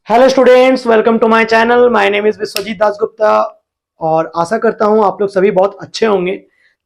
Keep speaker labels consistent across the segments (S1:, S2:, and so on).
S1: Hello students, welcome to my channel. My name is Vishwajit Dasgupta और आशा करता हूं आप लोग सभी बहुत अच्छे होंगे।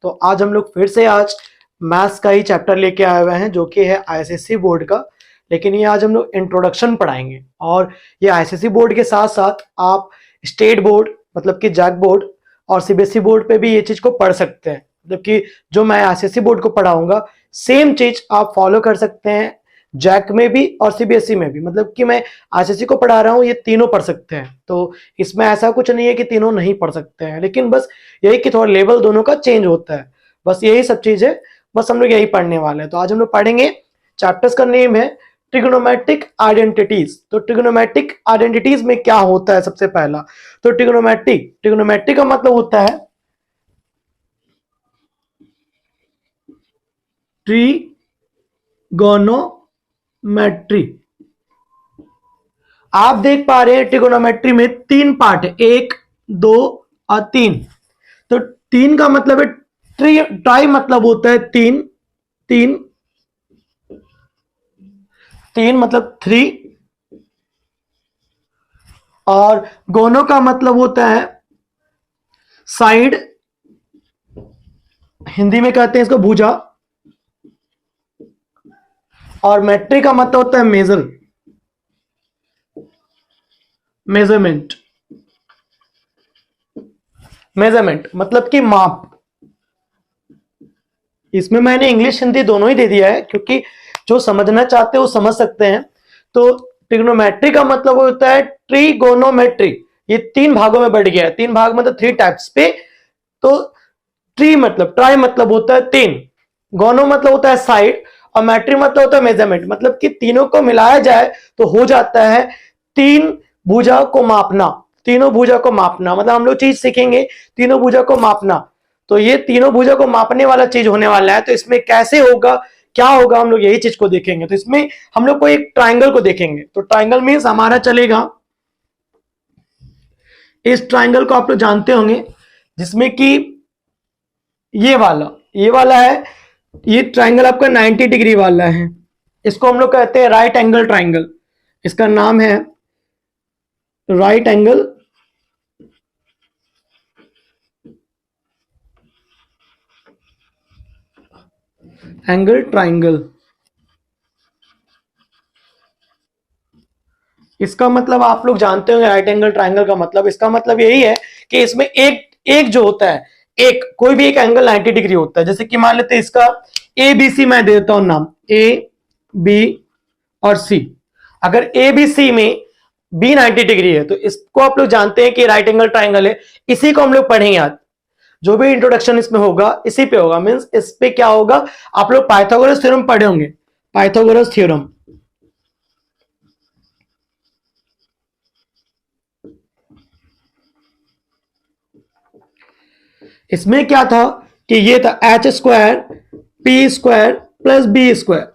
S1: तो आज हम लोग फिर से आज मैथ्स का ही चैप्टर लेके आए हुए हैं जो कि है आईसीएसई बोर्ड का। लेकिन ये आज हम लोग इंट्रोडक्शन पढ़ाएंगे और ये आईसीएसई बोर्ड के साथ साथ आप स्टेट बोर्ड मतलब कि जैक बोर्ड और सीबीएसई बोर्ड पे भी ये चीज को पढ़ सकते हैं। मतलब कि जो मैं आईसीएसई बोर्ड को पढ़ाऊंगा सेम चीज आप फॉलो कर सकते हैं जैक में भी और सीबीएसई में भी। मतलब कि मैं आईसीएसई को पढ़ा रहा हूं, ये तीनों पढ़ सकते हैं। तो इसमें ऐसा कुछ नहीं है कि तीनों नहीं पढ़ सकते हैं, लेकिन बस यही कि थोड़ा लेवल दोनों का चेंज होता है, बस यही सब चीज है। बस हम लोग यही पढ़ने वाले हैं। तो आज हम लोग पढ़ेंगे, चैप्टर्स का नेम है ट्रिग्नोमेट्रिक आइडेंटिटीज। तो ट्रिग्नोमेट्रिक आइडेंटिटीज में क्या होता है? सबसे पहला तो ट्रिग्नोमेट्रिक का मतलब होता है ट्रिगोनोमेट्री। आप देख पा रहे हैं ट्रिगोनोमेट्री में तीन पार्ट है, 1, 2 और 3। तो 3 का मतलब है ट्राई मतलब होता है तीन, मतलब 3 और गोनो का मतलब होता है साइड, हिंदी में कहते हैं इसको भुजा। और मेट्रिक का मतलब होता है मेजरमेंट मतलब कि माप। इसमें मैंने इंग्लिश हिंदी दोनों ही दे दिया है क्योंकि जो समझना चाहते हैं वो समझ सकते हैं। तो ट्रिग्नोमेट्री का मतलब होता है ट्रिगोनोमेट्री। ये 3 भागों में बढ़ गया है, 3 भाग मतलब 3 टाइप्स पे। तो ट्राई मतलब होता है 3, गोनो मतलब होता है साइड और मैट्री मतलब होता है मेजरमेंट। मतलब कि तीनों को मिलाया जाए तो हो जाता है 3 भुजा को मापना। तीनों भुजा को मापना मतलब हम लोग चीज सीखेंगे तीनों भुजा को मापना। तो ये तीनों भुजा को मापने वाला चीज होने वाला है। तो इसमें कैसे होगा, क्या होगा, हम लोग यही चीज को देखेंगे। तो इसमें हम लोग को एक ट्राइंगल को देखेंगे। तो ट्राइंगल मीन्स हमारा चलेगा, इस ट्राइंगल को आप लोग जानते होंगे जिसमें कि ये वाला है। ये ट्राइंगल आपका 90 डिग्री वाला है, इसको हम लोग कहते हैं राइट एंगल ट्राइंगल। इसका नाम है राइट एंगल ट्राइंगल। इसका मतलब आप लोग जानते होंगे राइट एंगल ट्राइंगल का मतलब, इसका मतलब यही है कि इसमें एक जो होता है, एक कोई भी एक एंगल 90 डिग्री होता है। जैसे कि मान लेते हैं इसका ए बी सी मैं देता हूं नाम, ए बी और सी। अगर ए बी सी में बी 90 डिग्री है तो इसको आप लोग जानते हैं कि राइट एंगल ट्राइंगल है। इसी को हम लोग पढ़ेंगे आज, जो भी इंट्रोडक्शन इसमें होगा इसी पे होगा। मींस इस पे क्या होगा, आप लोग पाइथागोरस थ्योरम पढ़े होंगे, पाइथागोरस थ्योरम। इसमें क्या था कि ये था H square P square plus B square.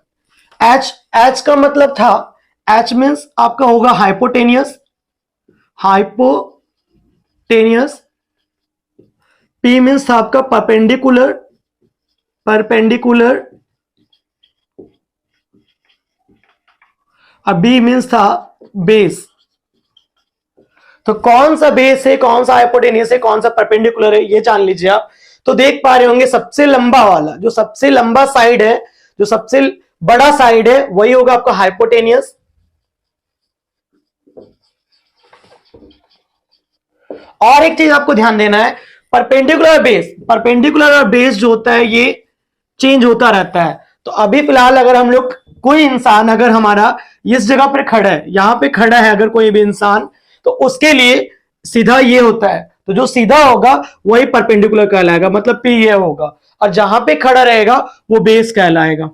S1: H का मतलब था, एच मीन्स आपका होगा हाइपोटेनियस, पी मीन्स था आपका परपेंडिकुलर, और बी मीन्स था बेस। तो कौन सा बेस है, कौन सा हाइपोटेनियस है, कौन सा परपेंडिकुलर है, ये जान लीजिए आप। तो देख पा रहे होंगे सबसे लंबा वाला, जो सबसे लंबा साइड है, जो सबसे बड़ा साइड है, वही होगा आपका हाइपोटेनियस। और एक चीज आपको ध्यान देना है, परपेंडिकुलर और बेस जो होता है ये चेंज होता रहता है। तो अभी फिलहाल अगर हम लोग, कोई इंसान अगर हमारा इस जगह पर खड़ा है, यहां पे खड़ा है अगर कोई भी इंसान, तो उसके लिए सीधा ये होता है। तो जो सीधा होगा वही परपेंडिकुलर कहलाएगा, मतलब पी ये होगा। और जहां पे खड़ा रहेगा वो बेस कहलाएगा।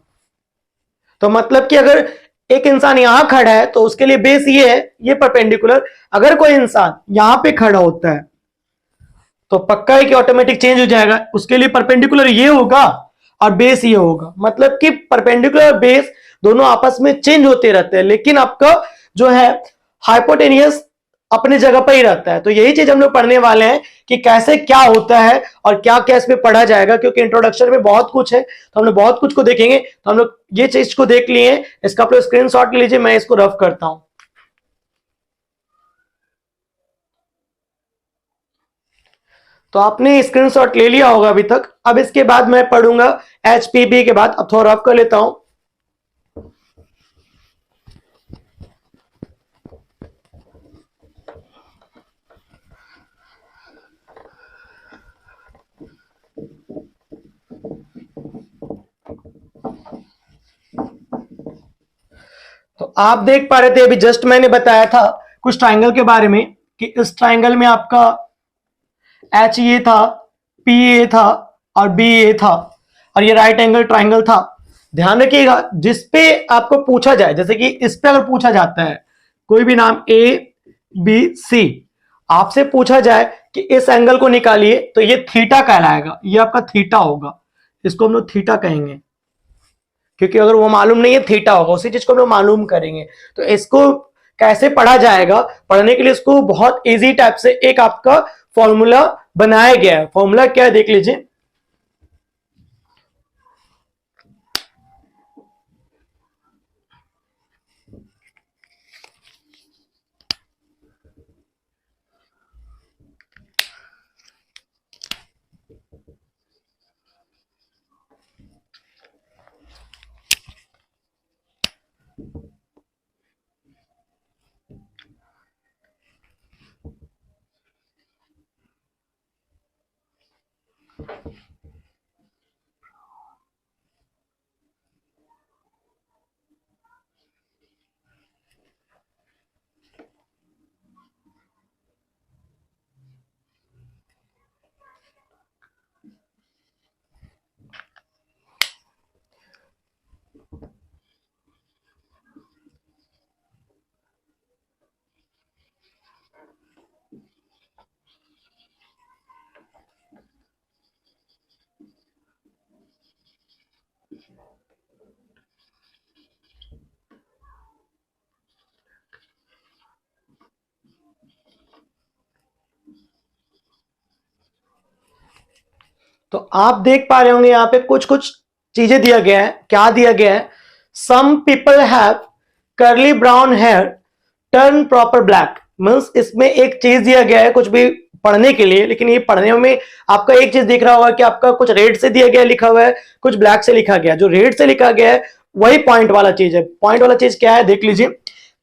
S1: तो मतलब कि अगर एक इंसान यहां खड़ा है तो उसके लिए बेस ये है, ये परपेंडिकुलर। अगर कोई इंसान यहां पे खड़ा होता है तो पक्का है कि ऑटोमेटिक चेंज हो जाएगा, उसके लिए परपेंडिकुलर ये होगा और बेस ये होगा। मतलब कि परपेंडिकुलर और बेस दोनों आपस में चेंज होते रहते हैं, लेकिन आपका जो है हाइपोटेनियस अपनी जगह पर ही रहता है। तो यही चीज हम लोग पढ़ने वाले हैं कि कैसे क्या होता है और क्या क्या इसमें पढ़ा जाएगा, क्योंकि इंट्रोडक्शन में बहुत कुछ है तो हम लोग बहुत कुछ को देखेंगे। तो हम लोग ये चीज को देख लिए, इसका आप लोग स्क्रीनशॉट ले लीजिए, मैं इसको रफ करता हूं। तो आपने स्क्रीनशॉट ले लिया होगा अभी तक। अब इसके बाद मैं पढ़ूंगा HPB के बाद, अब थोड़ा रफ कर लेता हूं। तो आप देख पा रहे थे अभी जस्ट मैंने बताया था कुछ ट्राइंगल के बारे में कि इस ट्राइंगल में आपका एच ये था, पी ए था और बी ए था और ये राइट एंगल ट्राइंगल था। ध्यान रखिएगा जिस पे आपको पूछा जाए, जैसे कि इस पे अगर पूछा जाता है कोई भी नाम ए बी सी, आपसे पूछा जाए कि इस एंगल को निकालिए तो ये थीटा कहलाएगा, ये आपका थीटा होगा, इसको हम लोग थीटा कहेंगे, क्योंकि अगर वो मालूम नहीं है थीटा होगा, उसी चीज को हम लोग मालूम करेंगे। तो इसको कैसे पढ़ा जाएगा, पढ़ने के लिए इसको बहुत इजी टाइप से एक आपका फॉर्मूला बनाया गया है। फॉर्मूला क्या है देख लीजिए। तो आप देख पा रहे होंगे यहां पे कुछ कुछ चीजें दिया गया है। क्या दिया गया है? Some people have curly brown hair turn proper black. Means इसमें एक चीज दिया गया है कुछ भी पढ़ने के लिए, लेकिन ये पढ़ने में आपका एक चीज दिख रहा होगा कि आपका कुछ रेड से दिया गया लिखा हुआ है, कुछ ब्लैक से लिखा गया है। जो रेड से लिखा गया है वही पॉइंट वाला चीज है। पॉइंट वाला चीज क्या है देख लीजिए,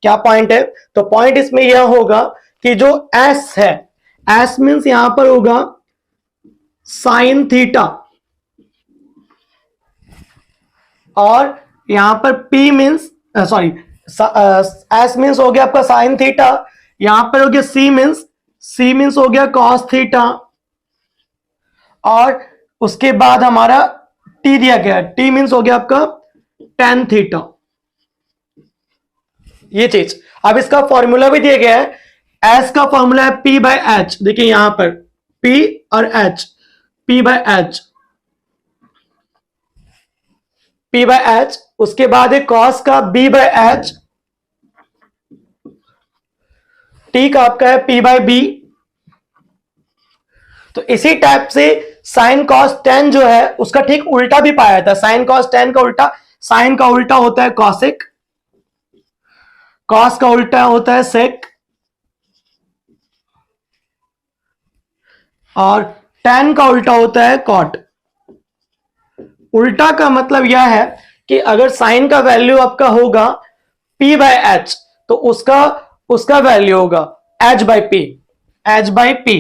S1: क्या पॉइंट है। तो पॉइंट इसमें यह होगा कि जो एस है, एस मीन्स यहां पर होगा साइन थीटा, और यहां पर P means sorry S means हो गया आपका साइन थीटा, यहां पर हो गया C मीन्स हो गया कॉस थीटा, और उसके बाद हमारा T दिया गया, T मीन्स हो गया आपका टेन थीटा। ये चीज अब इसका फॉर्मूला भी दिया गया है। एस का फॉर्मूला है P बाय एच। देखिए यहां पर P और H, P by H, P by H. उसके बाद है कॉस का B बाय एच, T का आपका है P बाय B। तो इसी टाइप से साइन कॉस टेन जो है उसका ठीक उल्टा भी पाया जाता है। साइन कॉस टेन का उल्टा, साइन का उल्टा होता है कॉसिक, कॉस का उल्टा होता है सेक, और टेन का उल्टा होता है कॉट। उल्टा का मतलब यह है कि अगर साइन का वैल्यू आपका होगा P बाय एच तो उसका वैल्यू होगा H by P, H by P।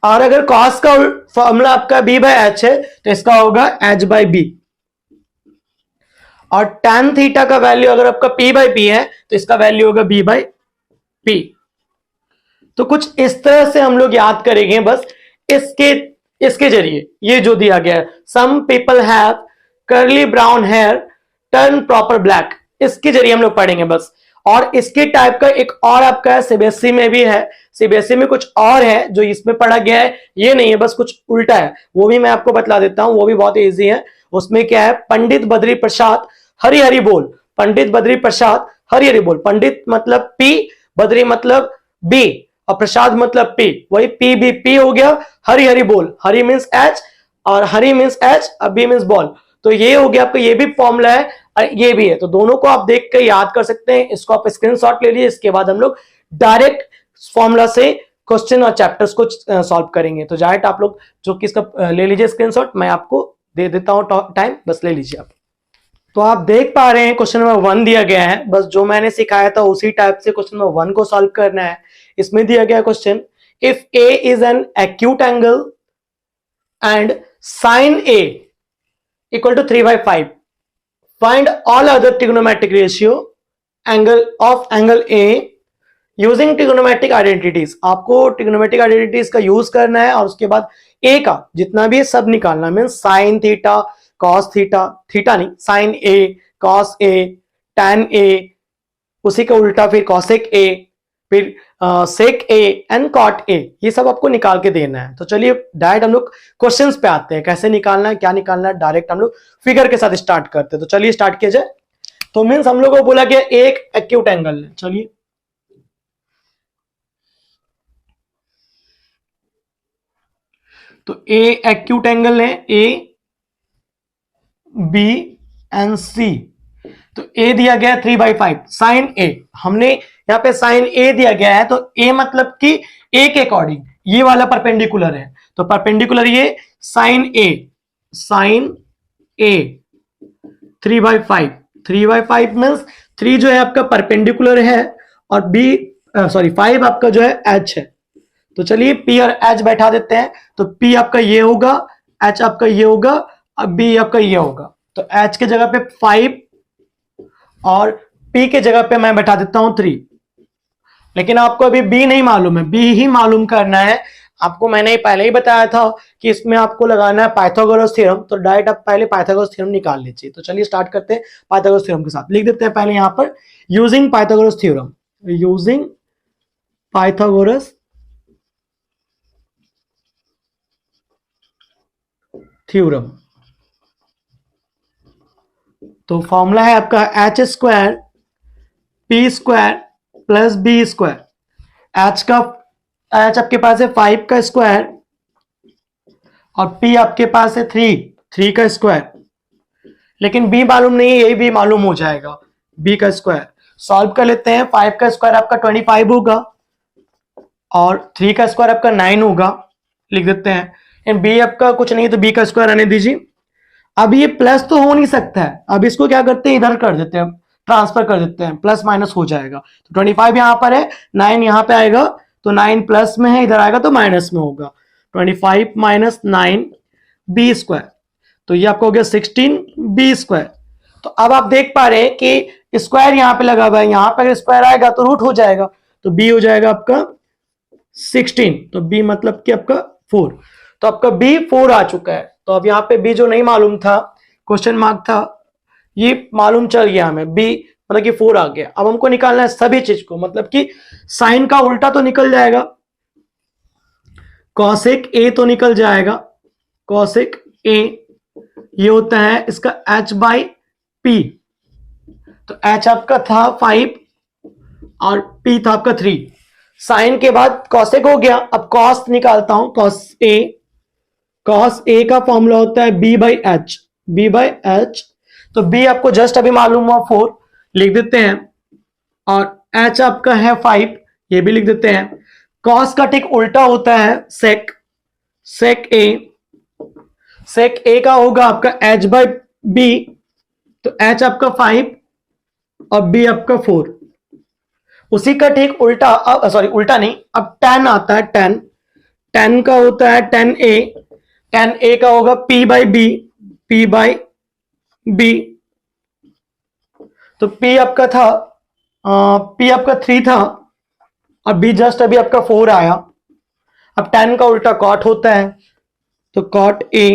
S1: और अगर कॉस का फॉर्मूला आपका B बाय एच है तो इसका होगा H बाय B। और tan थीटा का वैल्यू अगर आपका P बाय P है तो इसका वैल्यू होगा B बाय P। तो कुछ इस तरह से हम लोग याद करेंगे बस इसके जरिए। ये जो दिया गया है some people have curly brown hair turn proper black, इसके जरिए हम लोग पढ़ेंगे बस। और इसके टाइप का एक और आपका है, सीबीएसई में भी है। सीबीएसई में कुछ और है जो इसमें पढ़ा गया है, ये नहीं है, बस कुछ उल्टा है, वो भी मैं आपको बतला देता हूं। वो भी बहुत इजी है। उसमें क्या है, पंडित बद्री प्रसाद हरि हरि बोल, पंडित बद्री प्रसाद हरि हरि बोल। पंडित मतलब P, बद्री मतलब बी और प्रसाद मतलब पी, वही पी बी पी हो गया। हरी हरी बोल, हरी मीन्स एच और हरी मीन्स एच और बी मीन्स बॉल। तो ये हो गया आपका, ये भी फॉर्मूला है और ये भी है, तो दोनों को आप देख कर याद कर सकते हैं। इसको आप स्क्रीनशॉट ले लीजिए, इसके बाद हम लोग डायरेक्ट फॉर्मूला से क्वेश्चन और चैप्टर्स को सॉल्व करेंगे। तो डायरेक्ट आप लोग जो कि इसका ले लीजिए स्क्रीनशॉट, मैं आपको दे देता हूं टाइम, बस ले लीजिए आप। तो आप देख पा रहे हैं क्वेश्चन नंबर 1 दिया गया है, बस जो मैंने सिखाया था उसी टाइप से क्वेश्चन नंबर 1 को सॉल्व करना है। इसमें दिया गया question, if A is an acute angle and sine A equal to 3/5, find all other trigonometric ratio angle of angle A using trigonometric identities. आपको ट्रिग्नोमेट्रिक आइडेंटिटीज का यूज करना है और उसके बाद ए का जितना भी है सब निकालना है। Mean sine theta, cos theta, theta नहीं sign A, cos A, tan A, उसी का उल्टा फिर कॉसेक ए, फिर सेक ए एंड कॉट ए, ये सब आपको निकाल के देना है। तो चलिए डायरेक्ट हम लोग क्वेश्चंस पे आते हैं, कैसे निकालना है क्या निकालना है, डायरेक्ट हम लोग फिगर के साथ स्टार्ट करते हैं। तो चलिए स्टार्ट किया जाए। तो मीन्स हम लोग को बोला गया एक एक्यूट एंगल है, चलिए तो ए एक्यूट एंगल है, ए बी एंड सी। तो ए दिया गया 3/5 साइन ए, हमने यहां पे साइन ए दिया गया है, तो ए मतलब कि ए के अकॉर्डिंग ये वाला परपेंडिकुलर है, तो परपेंडिकुलर ये साइन ए, साइन ए 3/5, 3/5 मीन्स 3 जो है आपका परपेंडिकुलर है और बी सॉरी 5 आपका जो है एच है। तो चलिए पी और एच बैठा देते हैं, तो पी आपका ये होगा, एच आपका ये होगा, अब बी आपका ये होगा। तो एच के जगह पे 5 और पी के जगह पे मैं बैठा देता हूं 3। लेकिन आपको अभी बी नहीं मालूम है, बी ही मालूम करना है आपको। मैंने पहले ही बताया था कि इसमें आपको लगाना है पाइथागोरस थ्योरम, तो डायरेक्ट आप पहले पाइथागोरस थ्योरम निकाल लीजिए। तो चलिए स्टार्ट करते हैं पाइथागोरस थ्योरम के साथ। लिख देते हैं पहले यहां पर using Pythagoras theorem, using Pythagoras theorem. तो फॉर्मूला है आपका H square P square plus B square. H आपके पास है 5 का स्क्वायर और पी आपके पास है 3 का स्क्वायर, लेकिन बी मालूम नहीं है, यही भी मालूम हो जाएगा बी का स्क्वायर। सॉल्व कर लेते हैं, 5 का स्क्वायर आपका 25 होगा और 3 का स्क्वायर आपका 9 होगा, लिख देते हैं। बी आपका कुछ नहीं तो बी का स्क्वायर आने दीजिए। अब ये प्लस तो हो नहीं सकता है, अब इसको क्या करते हैं इधर कर देते हैं, ट्रांसफर कर देते हैं, प्लस माइनस हो जाएगा। तो 25 यहां पर है, 9 यहां पे आएगा, तो 9 प्लस में है, इधर आएगा तो माइनस में होगा। 25 माइनस 9 बी स्क्वायर, तो ये आपको हो गया 16 बी स्क्वायर। तो अब आप देख पा रहे हैं कि स्क्वायर यहां पे लगा हुआ है, यहां पर स्क्वायर आएगा तो रूट हो जाएगा, तो बी हो जाएगा आपका 16, तो बी मतलब कि आपका 4। तो आपका बी 4 आ चुका है। तो अब यहाँ पे बी जो नहीं मालूम था, क्वेश्चन मार्क था, ये मालूम चल गया हमें, बी मतलब कि 4 आ गया। अब हमको निकालना है सभी चीज को, मतलब कि साइन का उल्टा तो निकल जाएगा, कॉसेक ए तो निकल जाएगा, कॉसेक ए ये होता है इसका h बाई पी। तो h आपका था 5 और p था आपका 3। साइन के बाद कॉसेक हो गया, अब कॉस निकालता हूं, कॉस ए का फॉर्मूला होता है b by H, b by H. तो b आपको जस्ट अभी मालूम हुआ 4, लिख देते हैं, और h आपका है 5, ये भी लिख देते हैं। कॉस का ठीक उल्टा होता है सेक, सेक ए का होगा आपका h बाई बी, तो h आपका 5 और b आपका 4। उसी का ठीक उल्टा, सॉरी उल्टा नहीं, अब tan आता है, tan का होता है tan a का होगा p बाई बी, तो p आपका था p आपका 3 था और b जस्ट अभी आपका 4 आया। अब tan का उल्टा cot होता है, तो cot a,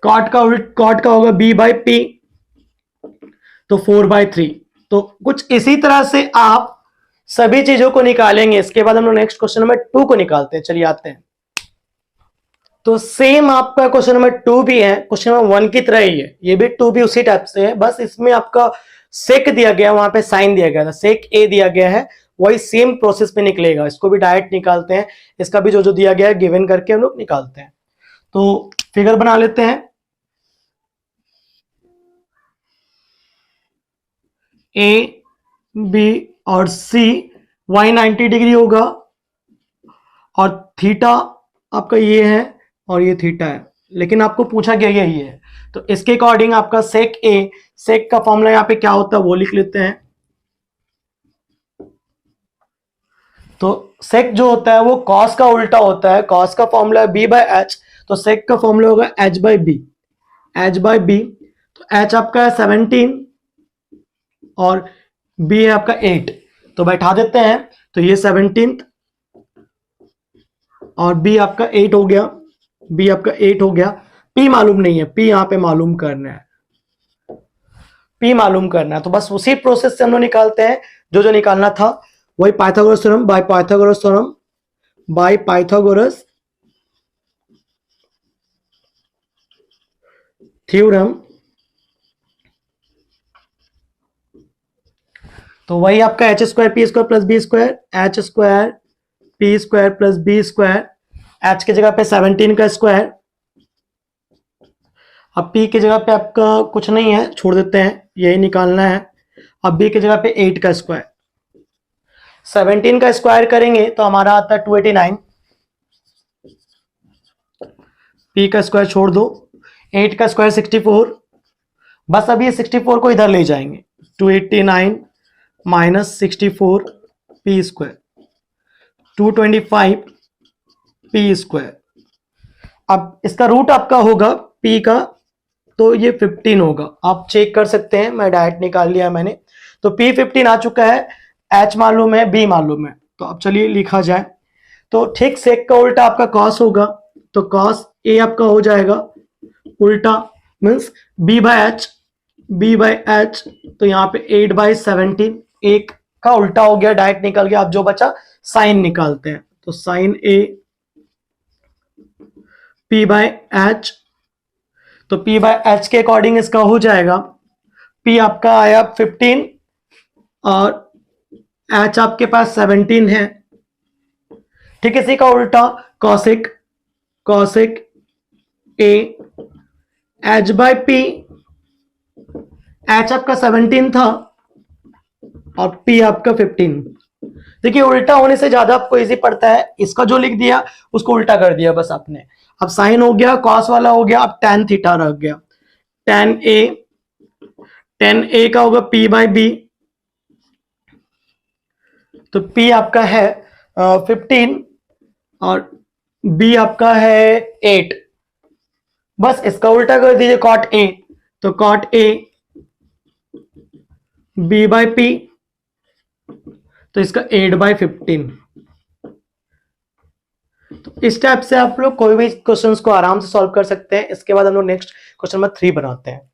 S1: cot का होगा b बाई p, तो 4/3। तो कुछ इसी तरह से आप सभी चीजों को निकालेंगे। इसके बाद हम लोग नेक्स्ट क्वेश्चन नंबर 2 को निकालते हैं, चलिए आते हैं। तो सेम आपका क्वेश्चन नंबर 2 भी है, क्वेश्चन नंबर 1 की तरह ही है, ये भी 2 भी उसी टाइप से है, बस इसमें आपका सेक दिया गया, वहां पे साइन दिया गया था, सेक ए दिया गया है, वही सेम प्रोसेस में निकलेगा। इसको भी डायरेक्ट निकालते हैं, इसका भी जो जो दिया गया है गिवन करके हम लोग निकालते हैं। तो फिगर बना लेते हैं। ए बी और सी, वाई 90 डिग्री होगा और थीटा आपका ये है और ये थीटा है, लेकिन आपको पूछा गया यही है। तो इसके अकॉर्डिंग आपका सेक ए, सेक का फॉर्मूला यहाँ पे क्या होता है वो लिख लेते हैं। तो सेक जो होता है वो कॉस का उल्टा होता है, कॉस का फॉर्मूला है बी बाय एच, तो सेक का फॉर्मूला होगा H by B, H by B. तो एच आपका है 17 और बी है आपका 8, तो बैठा देते हैं। तो ये 17 और बी आपका 8 हो गया, बी आपका 8 हो गया। पी मालूम नहीं है, पी यहां पे मालूम करना है, पी मालूम करना है। तो बस उसी प्रोसेस से हम लोग निकालते हैं जो जो निकालना था, वही Pythagoras theorem, by Pythagoras theorem, by Pythagoras theorem. तो वही आपका H square P square plus B square, H square P square plus B square, H की जगह पे 17 का स्क्वायर, अब पी की जगह पे आपका कुछ नहीं है, छोड़ देते हैं, यही निकालना है। अब बी की जगह पे 8 का स्क्वायर, 17 का स्क्वायर करेंगे तो हमारा आता है 289, पी का स्क्वायर छोड़ दो, 8 का स्क्वायर 64, बस अब ये 64 को इधर ले जाएंगे, 289 minus 64 P square, 225 P square. अब इसका रूट आपका होगा पी का, तो ये 15 होगा, आप चेक कर सकते हैं, मैं डायरेक्ट निकाल लिया मैंने। तो पी 15 आ चुका है, एच मालूम है, बी मालूम है, तो अब चलिए लिखा जाए। तो ठीक सेक का उल्टा आपका कॉस होगा, तो कॉस ए आपका हो जाएगा उल्टा, means B by H, B by H. तो यहाँ पे 8/17, एक का उल्टा हो गया, डायरेक्ट निकल गया। अब जो बचा साइन निकालते हैं, तो sine A P by H, तो पी बाय एच के अकॉर्डिंग इसका हो जाएगा, पी आपका आया 15 और एच आपके पास 17 है। ठीक है, इसी का उल्टा cosec, cosec A H by P, H आपका 17 था और पी आपका 15। देखिए उल्टा होने से ज्यादा आपको इजी पड़ता है, इसका जो लिख दिया उसको उल्टा कर दिया बस आपने। अब साइन हो गया, कॉस वाला हो गया, अब tan थीटा रह गया, tan ए, tan ए का होगा p बाय बी, तो p आपका है 15 और b आपका है 8, बस इसका उल्टा कर दीजिए cot a, तो cot a b by p, तो इसका 8/15। तो इस टाइप से आप लोग कोई भी क्वेश्चंस को आराम से सॉल्व कर सकते हैं। इसके बाद हम लोग नेक्स्ट क्वेश्चन नंबर 3 बनाते हैं।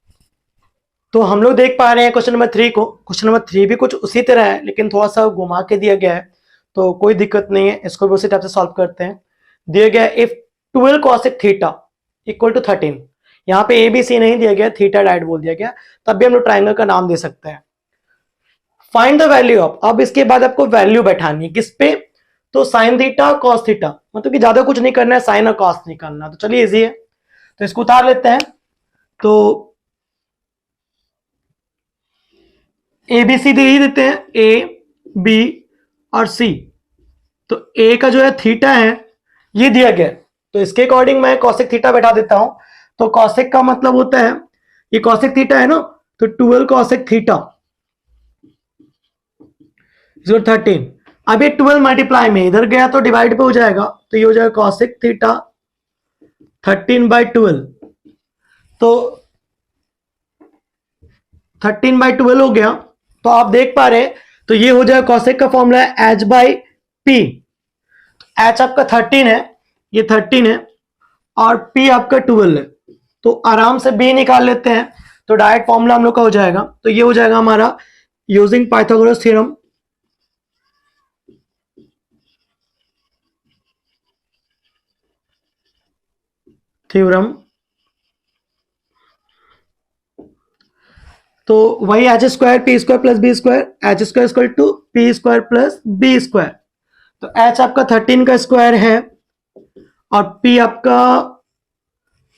S1: तो हम लोग देख पा रहे हैं क्वेश्चन नंबर 3 को, क्वेश्चन नंबर 3 भी कुछ उसी तरह है लेकिन थोड़ा सा घुमा के दिया गया है, तो कोई दिक्कत नहीं है, इसको भी उसी टाइप से सॉल्व करते हैं। दिया गया if 12 cosec theta equal to 13, यहाँ पे ए बी सी नहीं दिया गया, थीटा डायरेक्ट बोल दिया गया, तब भी हम लोग ट्राइंगल का नाम दे सकते हैं। फाइंड द वैल्यू ऑफ, अब इसके बाद आपको वैल्यू बैठानी है किस पे, तो साइन थीटा कॉस थीटा, मतलब कि ज्यादा कुछ नहीं करना है, साइन और कॉस नहीं करना। तो चलिए इजी है, तो इसको उतार लेते हैं। तो ए बी सी दे ही देते हैं, ए बी और सी। तो ए का जो है थीटा है ये दिया गया, तो इसके अकॉर्डिंग मैं कॉसेक थीटा बैठा देता हूं। तो कॉसेक का मतलब होता है, ये कॉसेक थीटा है ना, तो 12 कॉसेक थीटा 13। अब ये 12 मल्टीप्लाई में इधर गया तो डिवाइड पे हो जाएगा, तो ये हो जाएगा कॉसेक थीटा 13/12, तो 13/12 हो गया। तो आप देख पा रहे हैं, तो ये हो जाएगा कॉसेक का फॉर्मूला है एच बाई पी, एच आपका 13 है, ये 13 है और पी आपका 12 है, तो आराम से बी निकाल लेते हैं। तो डायरेक्ट फॉर्मूला हम लोग का हो जाएगा, तो ये हो जाएगा हमारा यूजिंग पाइथागोरस थ्योरम, तो वही H square P square plus B square, H square equal to P square plus B square. तो एच आपका 13 का स्क्वायर है और पी आपका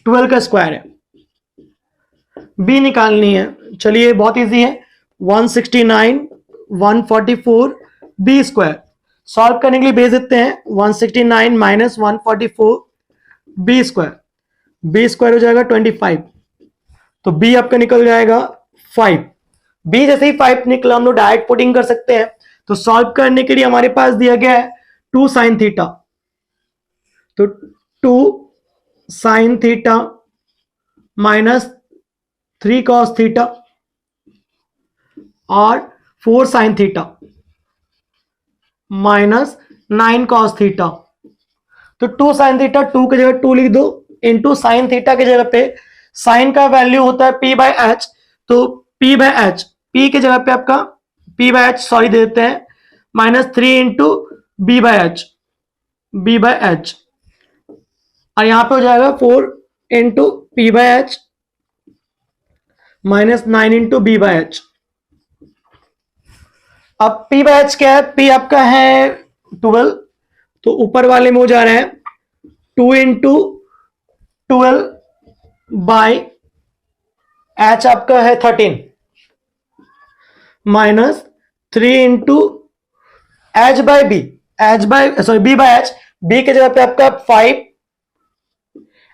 S1: 12 का स्क्वायर है। बी निकालनी है, चलिए बहुत इजी है। 169 144 बी स्क्वायर सॉल्व करने के लिए भेज देते हैं। 169 minus 144 B square, B square हो जाएगा 25, तो बी आपका निकल जाएगा 5। बी जैसे ही 5 निकला हम लोग डायरेक्ट पुटिंग कर सकते हैं। तो सॉल्व करने के लिए हमारे पास दिया गया है 2 साइन थीटा, तो 2 sine theta minus 3 cos theta और 4 sine theta minus 9 cos theta. तो 2 साइन थीटा 2 की जगह 2 लिख दो, इंटू साइन थीटा की जगह पे साइन का वैल्यू होता है पी बाय एच, तो पी बाय एच, पी की जगह पे आपका पी बाय एच सॉरी दे देते हैं minus 3 into B by H, B by H, और यहां पे हो जाएगा 4 into P by H minus 9 into B by H. अब पी बाय एच क्या है, पी आपका है 12, तो ऊपर वाले में हो जा रहा है 2 इंटू 12 बाय एच आपका है 13 minus 3 into H by B, H by sorry B by H, B के जगह पे आपका 5,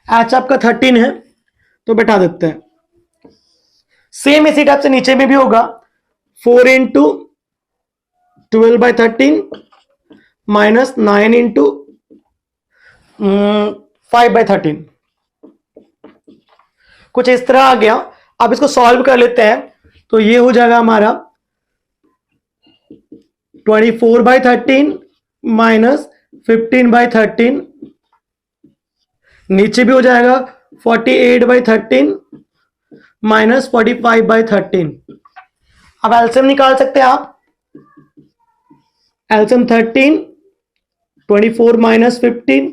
S1: एच आपका 13 है तो बैठा देते हैं। सेम इसी टाइप से नीचे में भी होगा 4 into 12 by 13 minus 9 into 5 by 13, कुछ इस तरह आ गया। अब इसको सॉल्व कर लेते हैं, तो ये हो जाएगा हमारा 24 बाय 13 माइनस 15 बाय 13, नीचे भी हो जाएगा 48 बाय 13 माइनस 45 बाय 13। अब एलसीएम निकाल सकते हैं आप, एलसीएम 13, 24 माइनस 15,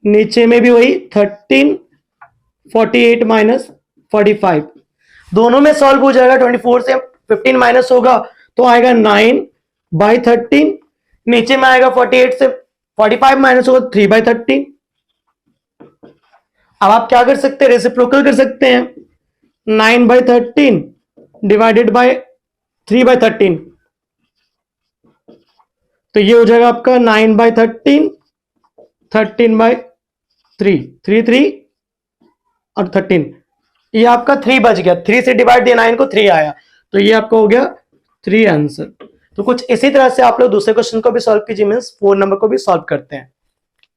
S1: नीचे में भी वही 13, 48 माइनस 45, दोनों में सॉल्व हो जाएगा। 24 से 15 माइनस होगा तो आएगा 9 बाई 13, नीचे में आएगा 48 से 45 माइनस होगा 3 बाई 13। अब आप क्या कर सकते हैं, रेसिप्रोकल कर सकते हैं, 9 बाई 13 डिवाइडेड बाय 3 बाई 13, तो ये हो जाएगा आपका 9 बाई 13, 13 बाई 3, 3 3 और 13, ये आपका 3 बच गया, 3 से डिवाइड दिया 9 को 3 आया, तो ये आपका हो गया 3 आंसर। तो कुछ इसी तरह से आप लोग दूसरे क्वेश्चन को भी सॉल्व कीजिए, मींस 4 नंबर को भी सॉल्व करते हैं।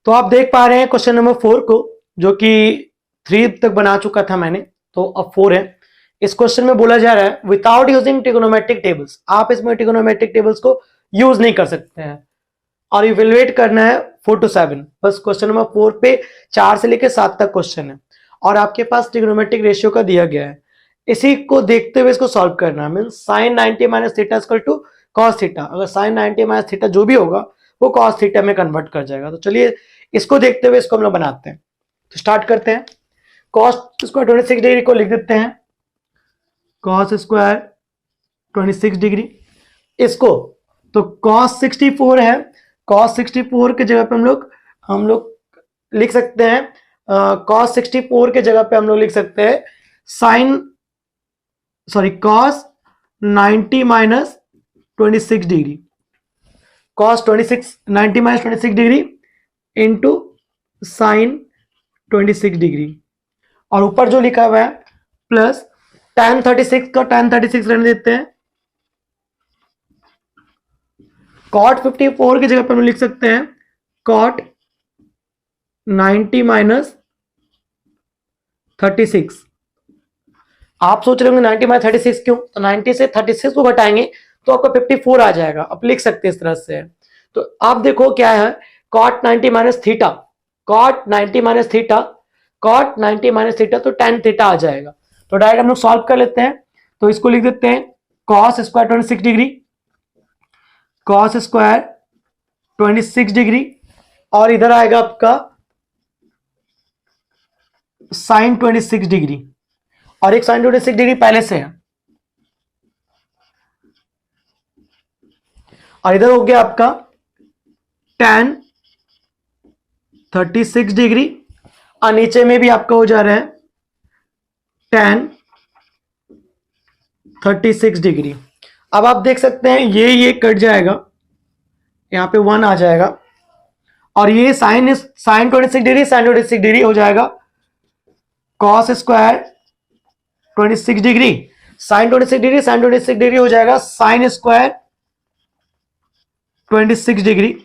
S1: तो आप देख पा रहे हैं क्वेश्चन नंबर 4 को, जो कि 3 तक बना चुका था मैंने, तो अब 4 है। इस क्वेश्चन में बोला जा रहा है विदाउट यूजिंग ट्रिगोनोमेट्रिक टेबल्स, आप इसमें ट्रिगोनोमेट्रिक टेबल्स को यूज नहीं कर सकते हैं और इवेलुएट करना है 4 to 7। बस क्वेश्चन नंबर 4 पे 4 से लेकर 7 तक क्वेश्चन है और आपके पास ट्रिगोनोमेट्रिक रेशियो का दिया गया है, इसी को देखते हुए इसको सॉल्व करना है। Means sine 90 minus theta equal to cos theta, अगर साइन 90 माइनस थीटा जो भी होगा वो कॉस थीटा में कन्वर्ट कर जाएगा। तो चलिए इसको देखते हुए इसको हम लोग बनाते हैं, तो स्टार्ट करते हैं। कॉस स्क्वायर 26 डिग्री को लिख देते हैं कॉस स्क्वायर 26 डिग्री, इसको तो कॉस 64 है, कॉस 64 के जगह पे हम लोग लिख सकते हैं, कॉस 64 के जगह पे हम लोग लिख सकते हैं cos 90 minus 26 degree, cos 90 minus 26 degree into sign 26 degree, और ऊपर जो लिखा हुआ है प्लस tan 36 का tan 36 रहने देते हैं, cot 54 की जगह पर हम लिख सकते हैं cot 90 माइनस 36। आप सोच रहे होंगे 90 माइनस 36 क्यों, तो 90 से 36 को घटाएंगे तो आपका 54 आ जाएगा, आप लिख सकते हैं इस तरह से। तो आप देखो क्या है, cot 90 minus theta, cot 90 minus theta, cot 90 minus theta, तो tan थीटा आ जाएगा। तो डायरेक्ट हम लोग सॉल्व कर लेते हैं, तो इसको लिख देते हैं cos square 26 degree, cos square 26 degree, और इधर आएगा आपका साइन 26 डिग्री, और एक साइन 26 डिग्री पहले से है, और इधर हो गया आपका tan 36 डिग्री, और नीचे में भी आपका हो जा रहा है tan 36 डिग्री। अब आप देख सकते हैं ये कट जाएगा, यहां पे 1 आ जाएगा, और ये साइन 26 डिग्री साइन 26 डिग्री हो जाएगा cos square 26 degree sine 26 degree sine 26 degree हो जाएगा साइन स्क्वायर 26 डिग्री,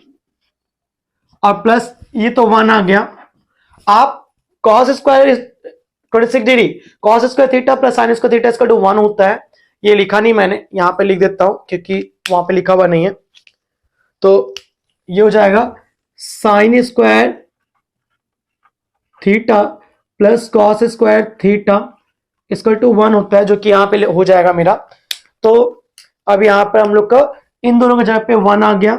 S1: और प्लस ये तो 1 आ गया। आप cos square 26 degree cos square theta plus sign square theta इसका 1 होता है। ये लिखा नहीं मैंने, यहां पे लिख देता हूं क्योंकि वहां पे लिखा हुआ नहीं है। तो ये हो जाएगा sign square theta plus cos square theta इसका 1 होता है, जो कि यहां पे हो जाएगा मेरा। तो अब यहां पर हम लोग का इन दोनों की जगह पे 1 आ गया,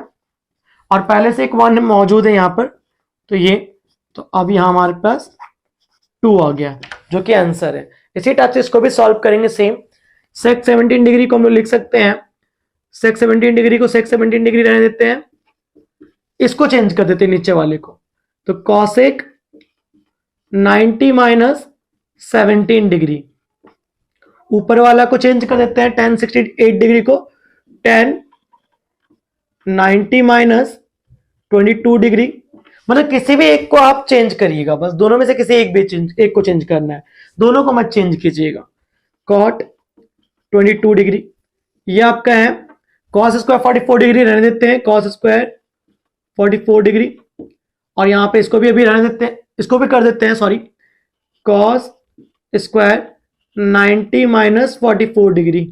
S1: और पहले से एक 1 मौजूद है यहां पर, तो ये, तो अब यहां हमारे पास 2 आ गया जो कि आंसर है। इसी टाइप से इसको भी सॉल्व करेंगे सेम। सेक 17 डिग्री को हम लोग लिख सकते हैं, सेक 17 डिग्री को सेक 17 डिग्री रहने देते हैं, इसको चेंज कर देते हैं नीचे वाले को, तो कॉसेक 90 माइनस 17 डिग्री, ऊपर वाला को चेंज कर देते हैं tan 68 डिग्री को tan 90 माइनस 22 डिग्री। मतलब किसी भी एक को आप चेंज करिएगा, बस दोनों में से किसी एक को चेंज करना है, दोनों को मत चेंज कीजिएगा। cot 22 डिग्री, ये आपका है cos स्क्वायर 44 डिग्री रहने देते हैं, cos स्क्वायर 44 डिग्री, और यहां पे इसको भी अभी रहने देते हैं, इसको भी कर देते हैं sorry, cos square 90 minus 44 degree.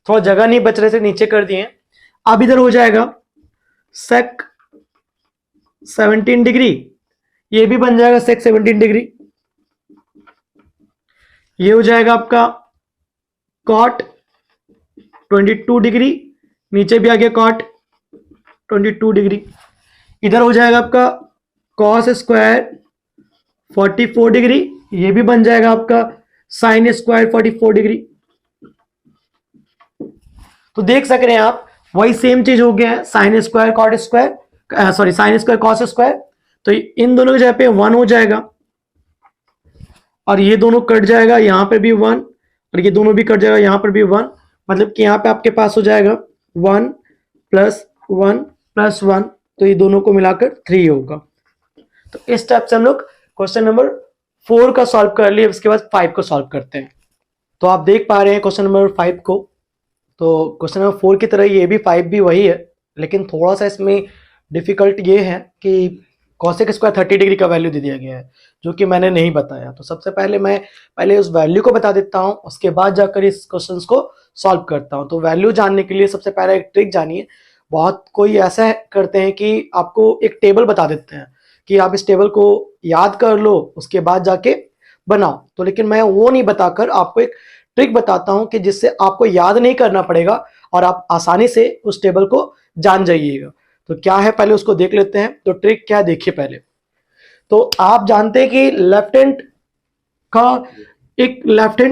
S1: थोड़ा जगह नहीं बच रहे थे, नीचे कर दिए। अब इधर हो जाएगा sec 17 डिग्री, ये भी बन जाएगा sec 17 डिग्री, ये हो जाएगा आपका cot 22 डिग्री, नीचे भी आ गया cot 22 डिग्री, इधर हो जाएगा आपका cos स्क्वायर 44 डिग्री, ये भी बन जाएगा आपका साइन स्क्वायर 44 डिग्री। तो देख सक रहे हैं आप, वही सेम चीज हो गया है, sine square cot square sorry sine square cos square, तो इन दोनों की जगह पे 1 हो जाएगा, और ये दोनों कट जाएगा, यहां पे भी 1, और ये दोनों भी कट जाएगा, यहां पर भी 1, मतलब कि यहां पे आपके पास हो जाएगा 1 प्लस 1 प्लस 1, तो ये दोनों को मिलाकर 3 होगा। तो इस टाइप से हम लोग क्वेश्चन नंबर 4 का सॉल्व कर लिए। उसके बाद 5 को सॉल्व करते हैं। तो आप देख पा रहे हैं क्वेश्चन नंबर 5 को, तो क्वेश्चन नंबर 4 की तरह ये भी 5 भी वही है, लेकिन थोड़ा सा इसमें डिफिकल्ट ये है कि कॉसेक स्क्वायर 30 डिग्री का वैल्यू दे दिया गया है, जो कि मैंने नहीं बताया। तो सबसे पहले मैं उस वैल्यू को बता देता हूं, उसके बाद जाकर इस क्वेश्चन को सॉल्व करता हूं। तो वैल्यू जानने के लिए सबसे पहले एक ट्रिक जानिए। बहुत कोई ऐसा करते हैं कि आपको एक टेबल बता देते हैं कि आप इस टेबल को याद कर लो, उसके बाद जाके बनाओ। तो लेकिन मैं वो नहीं बताकर आपको एक ट्रिक बताता हूं कि जिससे आपको याद नहीं करना पड़ेगा और आप आसानी से उस टेबल को जान जाइएगा। तो क्या है पहले उसको देख लेते हैं। तो ट्रिक क्या है देखिए पहले। तो आप जानते हैं कि लेफ्ट हैंड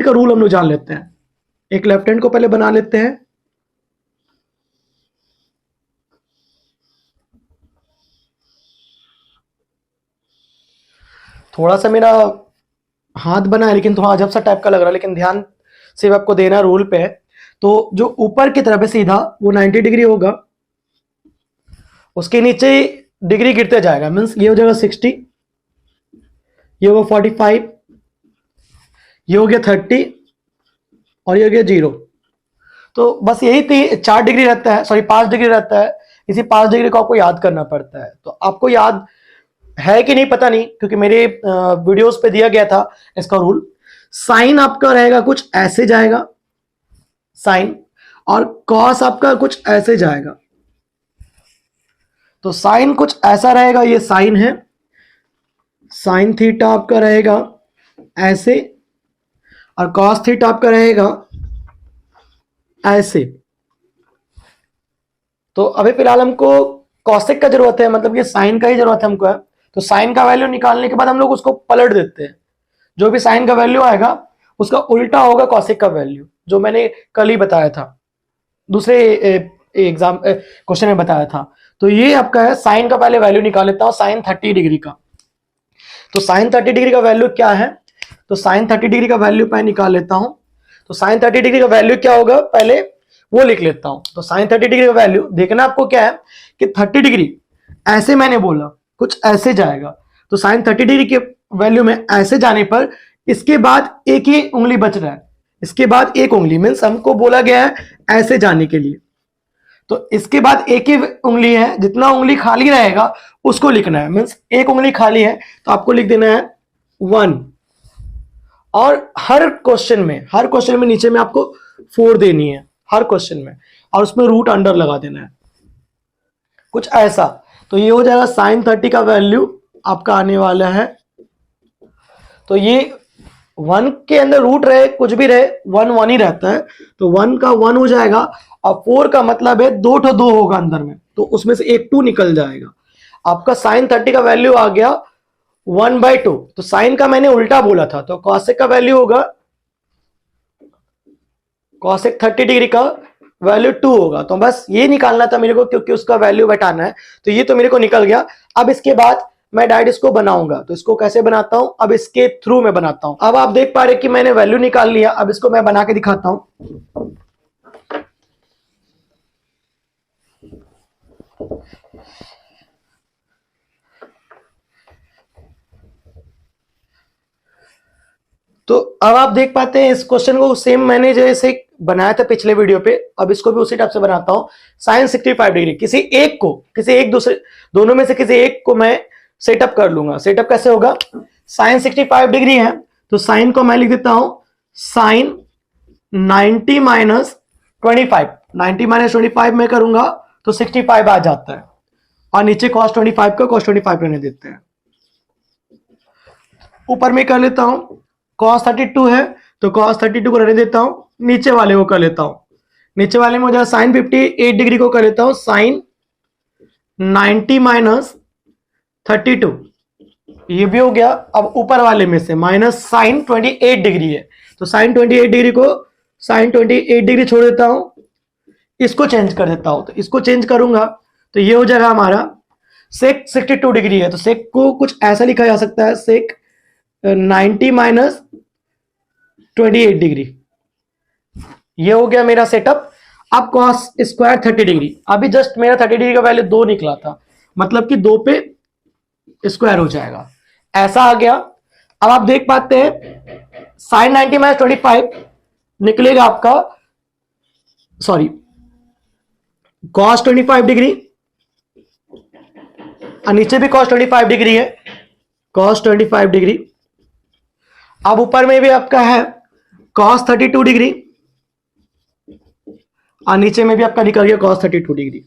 S1: का रूल हम लोग जान लेते हैं। एक लेफ्ट हैंड को पहले बना लेते हैं। थोड़ा सा मेरा हाथ बना है लेकिन थोड़ा अजब सा टाइप का लग रहा है, लेकिन ध्यान से आपको देना रूल पे है। तो जो ऊपर की तरफ है सीधा वो 90 डिग्री होगा, उसके नीचे डिग्री गिरते जाएगा, मीन्स ये हो जाएगा 60, ये होगा 45, ये हो गया 30 और ये हो गया 0। तो बस यही 4 डिग्री रहता है, सॉरी 5 डिग्री रहता है। इसी 5 डिग्री को आपको याद करना पड़ता है। तो आपको याद है कि नहीं पता नहीं, क्योंकि मेरे वीडियोस पे दिया गया था इसका रूल। साइन आपका रहेगा कुछ ऐसे जाएगा साइन, और कॉस आपका कुछ ऐसे जाएगा। तो साइन कुछ ऐसा रहेगा, ये साइन है, साइन थीटा आपका रहेगा ऐसे, और कॉस थीटा आपका रहेगा ऐसे। तो अभी फिलहाल हमको कॉसेक का जरूरत है, मतलब ये साइन का ही जरूरत है हमको है। तो साइन का वैल्यू निकालने के बाद हम लोग उसको पलट देते हैं। जो भी साइन का वैल्यू आएगा उसका उल्टा होगा कॉसेक का वैल्यू, जो मैंने कल ही बताया था दूसरे एग्जाम क्वेश्चन में बताया था। तो ये आपका है साइन का, पहले वैल्यू निकाल लेता हूं साइन 30 डिग्री का। तो साइन 30 डिग्री का वैल्यू क्या है, तो साइन 30 डिग्री का वैल्यू मैं निकाल लेता हूं। तो साइन 30 डिग्री का वैल्यू क्या होगा, पहले वो लिख लेता हूं। तो साइन 30 डिग्री का वैल्यू देखना आपको क्या है कि 30 डिग्री ऐसे मैंने बोला कुछ ऐसे जाएगा, तो साइन 30 डिग्री के वैल्यू में ऐसे जाने पर इसके बाद एक ही उंगली बच रहा है, इसके बाद एक उंगली मीन्स हमको बोला गया है ऐसे जाने के लिए। तो इसके बाद एक ही उंगली है, जितना उंगली खाली रहेगा उसको लिखना है, मीन्स एक उंगली खाली है तो आपको लिख देना है 1। और हर क्वेश्चन में नीचे में आपको 4 देनी है हर क्वेश्चन में, और उसमें रूट अंडर लगा देना है कुछ ऐसा। तो ये हो जाएगा साइन 30 का वैल्यू आपका आने वाला है। तो ये 1 के अंदर रूट रहे कुछ भी रहे 1 1 ही रहता है, तो 1 का 1 हो जाएगा, और 4 का मतलब है 2 तो 2 होगा अंदर में, तो उसमें से एक 2 निकल जाएगा। आपका साइन 30 का वैल्यू आ गया 1/2। तो साइन का मैंने उल्टा बोला था, तो कॉसेक का वैल्यू होगा, कॉसेक 30 डिग्री का वैल्यू 2 होगा। तो बस ये निकालना था मेरे को, क्योंकि उसका वैल्यू घटाना है। तो ये तो मेरे को निकल गया। अब इसके बाद मैं डायरेक्ट इसको बनाऊंगा, तो इसको कैसे बनाता हूं, अब इसके थ्रू में बनाता हूं। अब आप देख पा रहे कि मैंने वैल्यू निकाल लिया, अब इसको मैं बना के दिखाता हूं। तो अब आप देख पाते हैं इस क्वेश्चन को सेम मैंने जैसे बनाया था पिछले वीडियो पे, अब इसको भी उसी टाइप से बनाता हूं। साइन 65 डिग्री किसी एक दूसरे दोनों में से किसी एक को मैं सेटअप कर लूंगा। सेटअप कैसे होगा, साइन 65 डिग्री है तो साइन को मैं लिख देता हूं साइन 90 माइनस 25। 90 माइनस 25 में करूंगा तो 65 आ जाता है, और नीचे cos 25 का cos 25 रहने देते हैं। ऊपर में कर लेता हूं cos 32 है तो cos 32 को रहने देता हूं, नीचे वाले को कर लेता हूं। नीचे वाले में हो जाए साइन 58 डिग्री को कर लेता हूं साइन 90 माइनस 32, ये भी हो गया। अब ऊपर वाले में से माइनस साइन 28 डिग्री है, तो साइन 28 डिग्री को साइन 28 डिग्री छोड़ देता हूं, इसको चेंज कर देता हूं। तो इसको चेंज करूंगा तो ये हो जाएगा हमारा सेक 62 डिग्री है, तो सेक को कुछ ऐसा लिखा जा सकता है सेक 90 माइनस 28 डिग्री। ये हो गया मेरा सेटअप। अब कॉस स्क्वायर 30 डिग्री, अभी जस्ट मेरा 30 डिग्री का वैल्यू 2 निकला था, मतलब कि 2 पे स्क्वायर हो जाएगा, ऐसा आ गया। अब आप देख पाते हैं साइन 90 माइनस 25 निकलेगा आपका, सॉरी कॉस 25 डिग्री, और नीचे भी cos 25 डिग्री है, cos 25 डिग्री। अब ऊपर में भी आपका है cos 32 डिग्री, और नीचे में भी आपका निकल गया cos 32 डिग्री।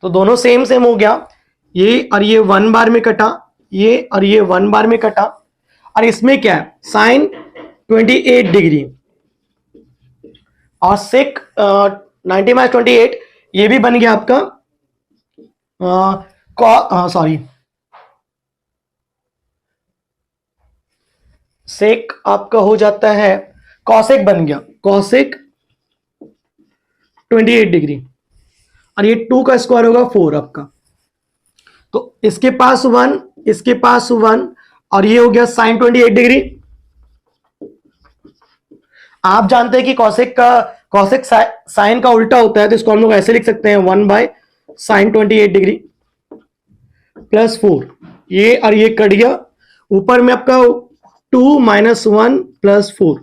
S1: तो दोनों सेम सेम हो गया, ये और ये 1 बार में कटा, ये और ये 1 बार में कटा, और इसमें क्या है साइन 28 डिग्री और सेक 90 माइनस 28, ये भी बन गया आपका सॉरी सेक आपका हो जाता है कॉसेक बन गया, कॉसेक 28 डिग्री, और ये 2 का स्क्वायर होगा 4 आपका। तो इसके पास 1, इसके पास 1, और ये हो गया साइन 28 डिग्री। आप जानते हैं कि कॉसेक साइन का उल्टा होता है, तो इसको हम लोग ऐसे लिख सकते हैं 1 बाय साइन 28 डिग्री प्लस 4, ये और ये कट गया। ऊपर में आपका 2 माइनस 1 प्लस 4,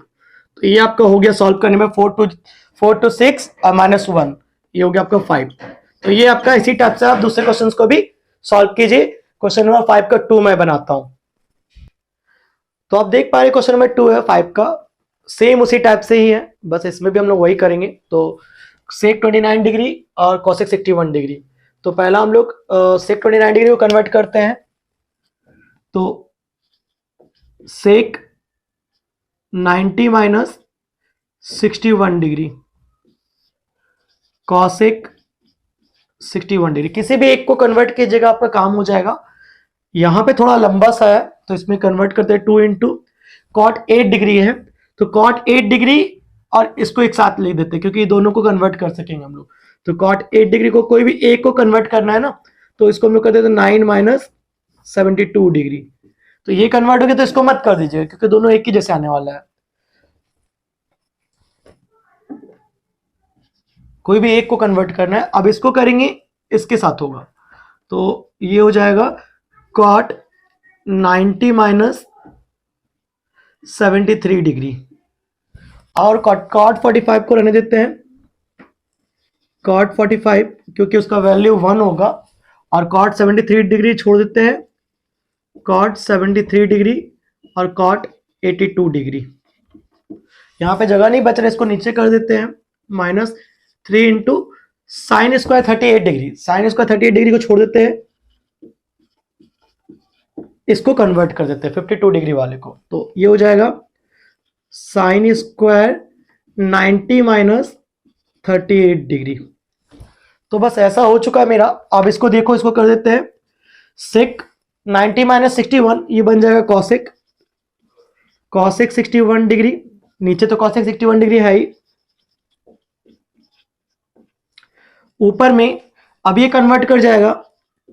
S1: तो ये आपका हो गया सॉल्व करने में 4 to 6 और माइनस 1, ये हो गया आपका 5। तो ये आपका इसी टाइप से आप दूसरे क्वेश्चंस को भी सॉल्व कीजिए। क्वेश्चन नंबर 5 का 2 मैं बनाता हूं। तो आप देख पा रहे क्वेश्चन नंबर 2 है 5 का, सेम उसी टाइप से ही है, बस इसमें भी हम लोग वही करेंगे। तो सेक 29 डिग्री और कॉसेक 61 डिग्री। तो पहला हम लोग सेक 29 डिग्री को कन्वर्ट करते हैं, तो सेक 90 माइनस 61 डिग्री कॉसेक 61 डिग्री, किसी भी एक को कन्वर्ट कीजिएगा आपका काम हो जाएगा। यहां पे थोड़ा लंबा सा है तो इसमें कन्वर्ट करते हैं 2 इंटू कॉट 8 डिग्री है, तो कॉट 8 डिग्री और इसको एक साथ लिख देते हैं क्योंकि ये दोनों को कन्वर्ट कर सकेंगे हम लोग। तो cot 8 डिग्री को कोई भी एक को कन्वर्ट करना है ना, तो इसको हम लोग कर देते हैं 9 माइनस 72 डिग्री। तो ये कन्वर्ट हो गया, तो इसको मत कर दीजिएगा क्योंकि दोनों एक ही जैसे आने वाला है। कोई भी एक को कन्वर्ट करना है। अब इसको करेंगे, इसके साथ होगा, तो ये हो जाएगा cot 90 माइनस 73 डिग्री। और cot 45 को रहने देते हैं, cot 45 क्योंकि उसका वैल्यू 1 होगा, और cot 73 डिग्री छोड़ देते हैं, cot 73 डिग्री और cot 82 डिग्री। यहां पे जगह नहीं बच रहा, इसको नीचे कर देते हैं, minus 3 into sine square 38 degree. Sine square 38 degree को छोड़ देते हैं, इसको कन्वर्ट कर देते हैं 52 डिग्री वाले को। तो ये हो जाएगा साइन स्क्वायर 90 माइनस 38 डिग्री। तो बस ऐसा हो चुका है मेरा। अब इसको देखो, इसको कर देते हैं सेक 90 माइनस 61, ये बन जाएगा कॉसेक 61 डिग्री। नीचे तो कॉसेक 61 डिग्री है ही, ऊपर में अब ये कन्वर्ट कर जाएगा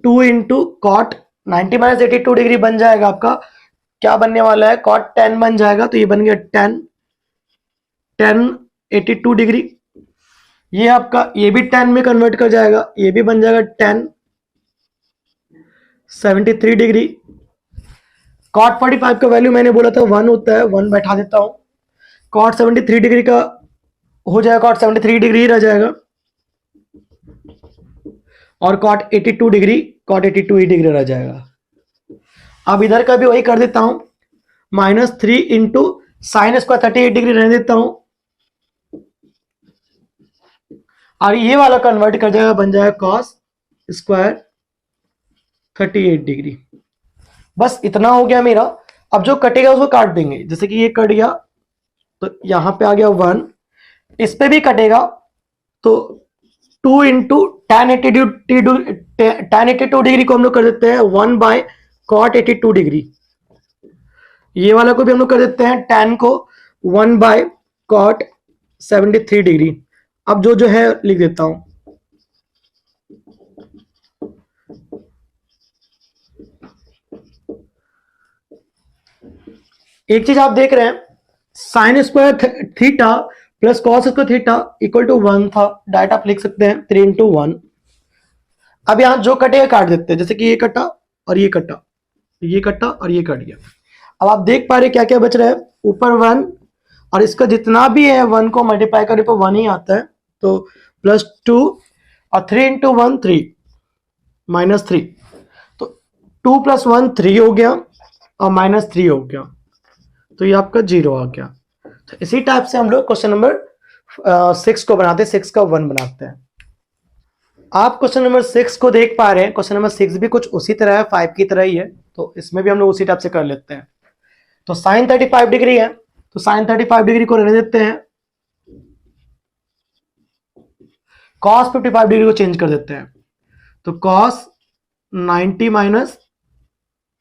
S1: 2 इंटू कॉट 90 माइनस 82 डिग्री बन जाएगा आपका, क्या बनने वाला है, cot 10 बन जाएगा। तो ये बन गया 10 82 डिग्री। ये आपका ये भी 10 में कन्वर्ट कर जाएगा, ये भी बन जाएगा 10 73 डिग्री। cot 45 का वैल्यू मैंने बोला था 1 होता है, 1 बैठा देता हूं। cot 73 डिग्री का हो जाएगा, cot 73 डिग्री रह जाएगा, और cot 82 डिग्री ही डिग्री रह जाएगा। अब इधर का भी वही कर देता हूं, minus 3 into sine square 38 degree रहने देता हूं, और ये वाला कन्वर्ट कर जाएगा, बन जाएगा कॉस स्क्वायर 38 डिग्री। बस इतना हो गया मेरा। अब जो कटेगा उसको काट देंगे, जैसे कि ये कट गया तो यहां पे आ गया 1, इस पे भी कटेगा तो 2 इंटू tan 82 डिग्री को हम लोग कर देते हैं 1 बाय cot 82 डिग्री। ये वाला को भी हम लोग कर देते हैं tan को 1 बाय cot 73 डिग्री। अब जो है लिख देता हूं, एक चीज आप देख रहे हैं, sine square theta plus cos square theta equal to 1 था, डायरेक्ट आप लिख सकते हैं 3 इंटू 1। अब यहां जो कटेगा काट देते हैं, जैसे कि ये कटा और ये कटा, ये कटा और ये कट गया। अब आप देख पा रहे क्या क्या बच रहा है, ऊपर 1 और इसका जितना भी है 1 को मल्टीप्लाई करने पर 1 ही आता है, तो प्लस 2 और 3 इंटू 1 3 माइनस 3, तो 2 प्लस 1 3 हो गया और माइनस 3 हो गया, तो ये आपका 0 आ गया। तो इसी टाइप से हम लोग क्वेश्चन नंबर 6 को बनाते हैं, 6 का 1 बनाते हैं। आप क्वेश्चन नंबर 6 को देख पा रहे हैं, क्वेश्चन नंबर 6 भी कुछ उसी तरह है, 5 की तरह ही है, तो इसमें भी हम लोग उसी टाइप से कर लेते हैं। तो साइन 35 डिग्री है, तो साइन 35 डिग्री को रहने देते हैं, कॉस 55 डिग्री को चेंज कर देते हैं, तो cos 90 minus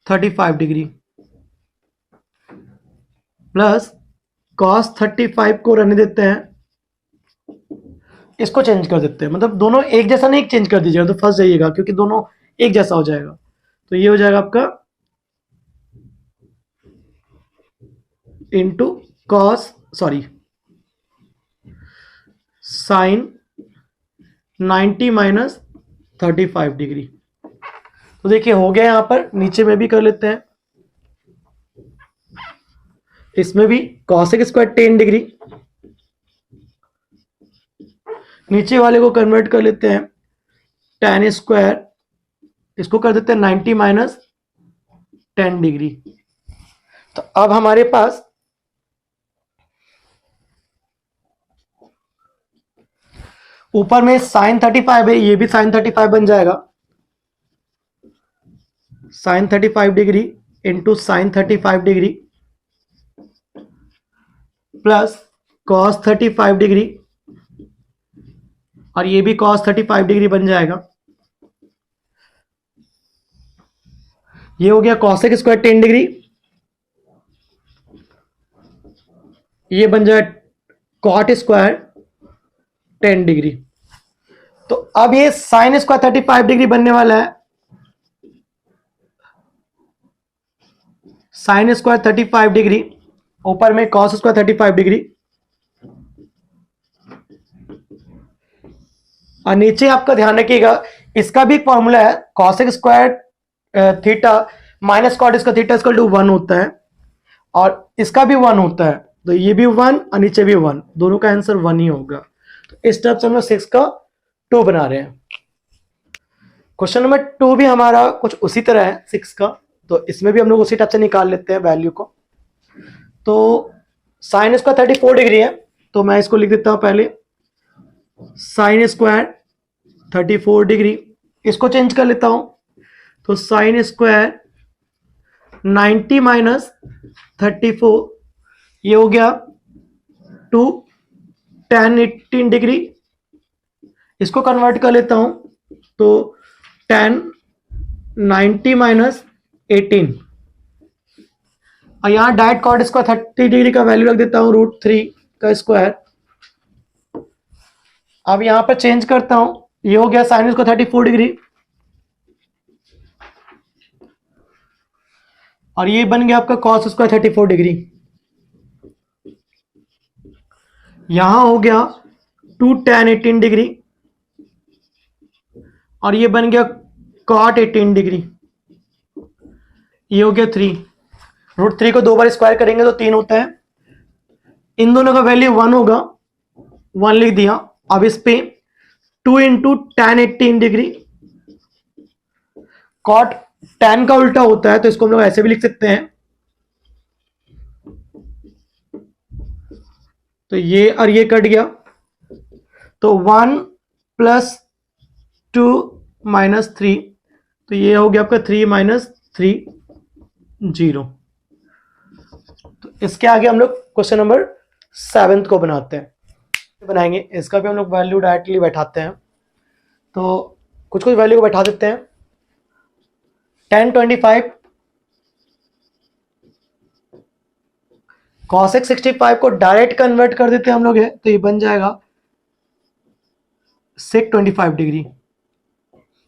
S1: 35 degree plus cos 35 को रहने देते हैं, इसको चेंज कर देते हैं, मतलब दोनों एक जैसा नहीं, चेंज कर दीजिएगा तो फंस जाइएगा क्योंकि दोनों एक जैसा हो जाएगा। तो ये हो जाएगा आपका into cos sine 90 minus 35 degree. तो देखिए हो गया, यहां पर नीचे में भी कर लेते हैं, इसमें भी कॉसेक स्क्वायर 10 डिग्री, नीचे वाले को कन्वर्ट कर लेते हैं tan स्क्वायर, इसको कर देते हैं 90 माइनस 10 डिग्री। तो अब हमारे पास ऊपर में साइन 35 है, ये भी साइन 35 बन जाएगा, sine 35 degree into sine 35 degree plus cos 35 degree, और ये भी कॉस 35 डिग्री बन जाएगा। ये हो गया कॉसेक स्क्वायर 10 डिग्री, ये बन जाएगा कॉट स्क्वायर 10 डिग्री। तो अब ये साइन स्क्वायर 35 डिग्री बनने वाला है, साइन स्क्वायर 35 डिग्री, ऊपर में कॉस स्क्वायर 35 डिग्री, और नीचे आपका ध्यान रखिएगा इसका भी एक फॉर्मूला है, cosec square theta minus cot इसका थीटा इक्वल टू 1 होता है, और इसका भी 1 होता है, तो ये भी 1 और नीचे भी 1, दोनों का आंसर 1 ही होगा। तो इस तरफ से हम लोग 6 का 2 बना रहे हैं। क्वेश्चन नंबर 2 भी हमारा कुछ उसी तरह है 6 का, तो इसमें भी हम लोग उसी टाइप से निकाल लेते हैं वैल्यू को। तो साइन स्क्वायर 34 डिग्री है, तो मैं इसको लिख देता हूं पहले साइन स्क्वायर 34 डिग्री, इसको चेंज कर लेता हूं, तो साइन स्क्वायर 90 माइनस 34, ये हो गया 2 tan 18 डिग्री, इसको कन्वर्ट कर लेता हूं, तो tan 90 माइनस 18, और यहां डायरेक्ट कॉट स्क्वायर 30 डिग्री का वैल्यू रख देता हूं √3 का स्क्वायर। अब यहां पर चेंज करता हूं, ये हो गया साइन स्क्वायर 34 डिग्री, और ये बन गया आपका कॉस स्क्वायर 34 डिग्री। यहां हो गया 2 tan 18 डिग्री, और ये बन गया कॉट 18 डिग्री, ये हो गया 3, √3 को 2 बार स्क्वायर करेंगे तो 3 होता है, इन दोनों का वैल्यू 1 होगा, 1 लिख दिया। अब इस पे 2 into tan 18 degree, cot tan का उल्टा होता है तो इसको हम लोग ऐसे भी लिख सकते हैं, तो ये और ये कट गया, तो 1 + 2 - 3, तो ये हो गया आपका 3 - 3 0। तो इसके आगे हम लोग क्वेश्चन नंबर 7 को बनाते हैं, बनाएंगे, इसका भी हम लोग वैल्यू डायरेक्टली बैठाते हैं, तो कुछ वैल्यू को बैठा देते हैं। tan 25 cosec 65 को डायरेक्ट कन्वर्ट कर देते हैं हम लोग है, तो ये बन जाएगा sec 25 डिग्री,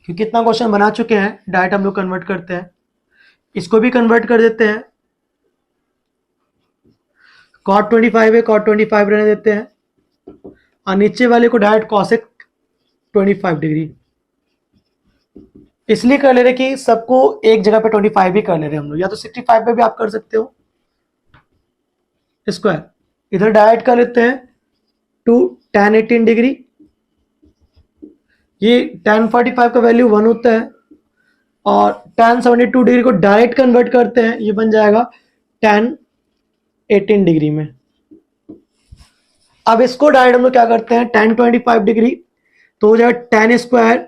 S1: क्योंकि इतना क्वेश्चन बना चुके हैं, डायरेक्ट हम लोग कन्वर्ट करते हैं, इसको भी कन्वर्ट कर देते हैं, cot 25 है, cot 25 रहने देते हैं, और नीचे वाले को डायरेक्ट cosec 25 डिग्री, इसलिए कर ले रहे कि सबको एक जगह पे 25 ही कर ले रहे हम लोग, या तो 65 पे भी आप कर सकते हो स्क्वायर, इधर डायरेक्ट कर लेते हैं 2 tan 18 डिग्री, ये tan 45 का वैल्यू 1 होता है, और tan 72 डिग्री को डायरेक्ट कन्वर्ट करते हैं, ये बन जाएगा tan 18 डिग्री में। अब इसको डायरेक्ट हम लोग क्या करते हैं, tan 25 डिग्री, तो हो जाएगा tan स्क्वायर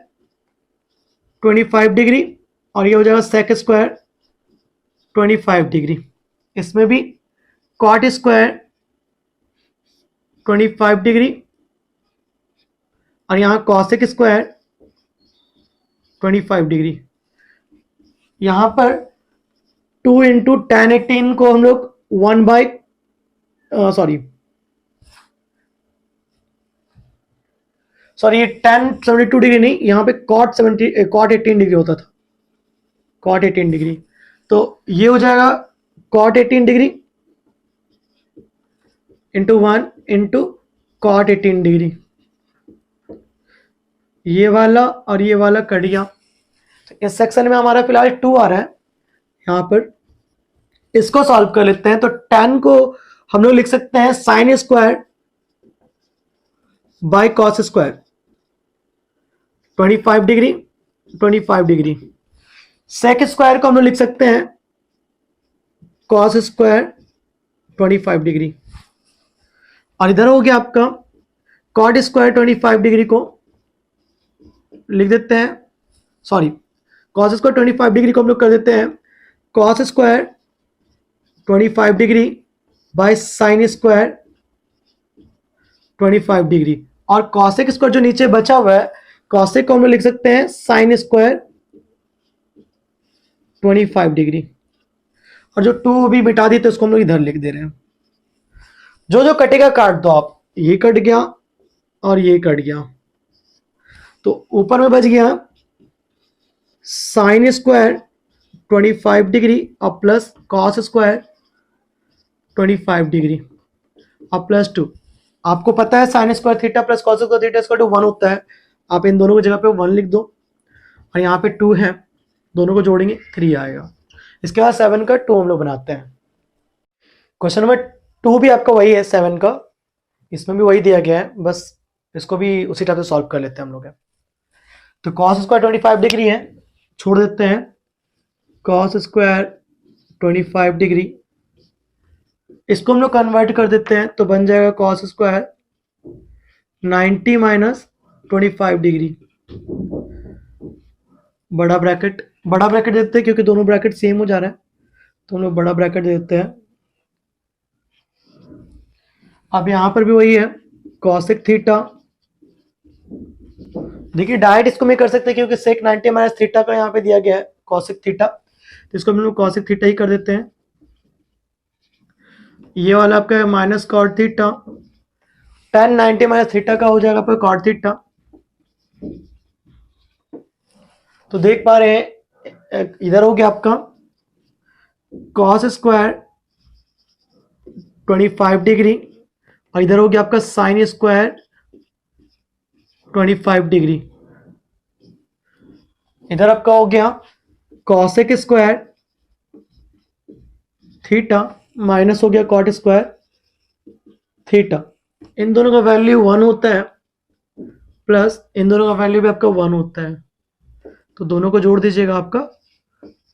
S1: 25 डिग्री, और ये हो जाएगा sec स्क्वायर 25 डिग्री, इसमें भी cot स्क्वायर 25 डिग्री, और यहां cosec स्क्वायर 25 डिग्री। यहां पर 2 इंटू tan 18 को हम लोग 1 बाई सॉरी ये tan 72 डिग्री नहीं, यहाँ पे cot 18 डिग्री होता था, cot 18 डिग्री, तो ये हो जाएगा cot 18 degree into 1 into cot 18 degree, ये वाला और ये वाला कट गया। तो इस सेक्शन में हमारा फिलहाल 2 आ रहा है, यहाँ पर इसको सॉल्व कर लेते हैं। तो tan को हम लोग लिख सकते हैं sine square by cos square 25 degree 25 degree. Sec square को हम लोग लिख सकते हैं कॉस स्क्वायर 25 डिग्री, और इधर हो गया आपका कॉट स्क्वायर 25 डिग्री को लिख देते हैं, सॉरी कॉस स्क्वायर 25 डिग्री को हम लोग कर देते हैं cos square 25 degree by sine square 25 degree, और कॉसेक स्क्वायर जो नीचे बचा हुआ है कॉसेक को हम लोग लिख सकते हैं साइन स्क्वायर 25 डिग्री, और जो 2 भी मिटा दी तो उसको हम लोग इधर लिख दे रहे हैं। जो जो कटेगा काट दो आप, ये कट गया और ये कट गया, तो ऊपर में बच गया साइन स्क्वायर 25 डिग्री और प्लस कॉस स्क्वायर 25 डिग्री और प्लस 2। आपको पता है sine square theta plus cos square theta equal to 1 होता है। आप इन दोनों की जगह पे 1 लिख दो और यहाँ पे 2 है, दोनों को जोड़ेंगे 3 आएगा। इसके बाद 7 का 2 हम लोग बनाते हैं। क्वेश्चन नंबर 2 भी आपका वही है 7 का, इसमें भी वही दिया गया है, बस इसको भी उसी टाइप से सॉल्व कर लेते हैं हम लोग। तो कॉस स्क्वायर 25 डिग्री है, छोड़ देते हैं कॉस स्क्वायर 25 डिग्री, इसको हम लोग कन्वर्ट कर देते हैं तो बन जाएगा कॉस स्क्वायर 90 माइनस 25 डिग्री। बड़ा ब्रैकेट देते हैं क्योंकि दोनों ब्रैकेट सेम हो जा रहा है, तो हम लोग बड़ा ब्रैकेट देते हैं। अब यहां पर भी वही है कॉसेक थीटा, देखिए डायरेक्ट इसको मैं कर सकते हैं क्योंकि सेक 90 माइनस थीटा का यहाँ पे दिया गया है कॉसेक थीटा, तो इसको हम लोग कॉसेक थीटा ही कर देते हैं। ये वाला आपका है minus cot theta, tan 90 minus theta का हो जाएगा आपका कॉट थीटा। तो देख पा रहे हैं इधर हो गया आपका कॉस स्क्वायर 25 डिग्री और इधर हो गया आपका साइन स्क्वायर 25 डिग्री। इधर आपका हो गया कॉसेक स्क्वायर थीटा माइनस हो गया कॉट स्क्वायर थीटा। इन दोनों का वैल्यू 1 होता है प्लस इन दोनों का वैल्यू भी आपका 1 होता है, तो दोनों को जोड़ दीजिएगा, आपका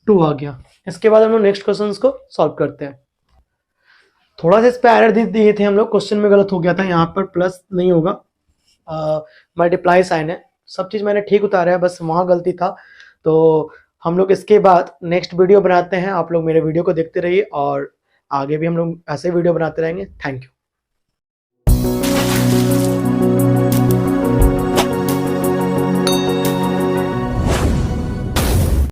S1: 2 आ गया। इसके बाद हम लोग नेक्स्ट क्वेश्चन को सॉल्व करते हैं। थोड़ा सा इस पे एरर दिए थे हम लोग, क्वेश्चन में गलत हो गया था, यहाँ पर प्लस नहीं होगा, मल्टीप्लाई साइन है, सब चीज़ मैंने ठीक उतारा है, बस वहाँ गलती था। तो हम लोग इसके बाद नेक्स्ट वीडियो बनाते हैं, आप लोग मेरे वीडियो को देखते रहिए और आगे भी हम लोग ऐसे वीडियो बनाते रहेंगे। Thank you.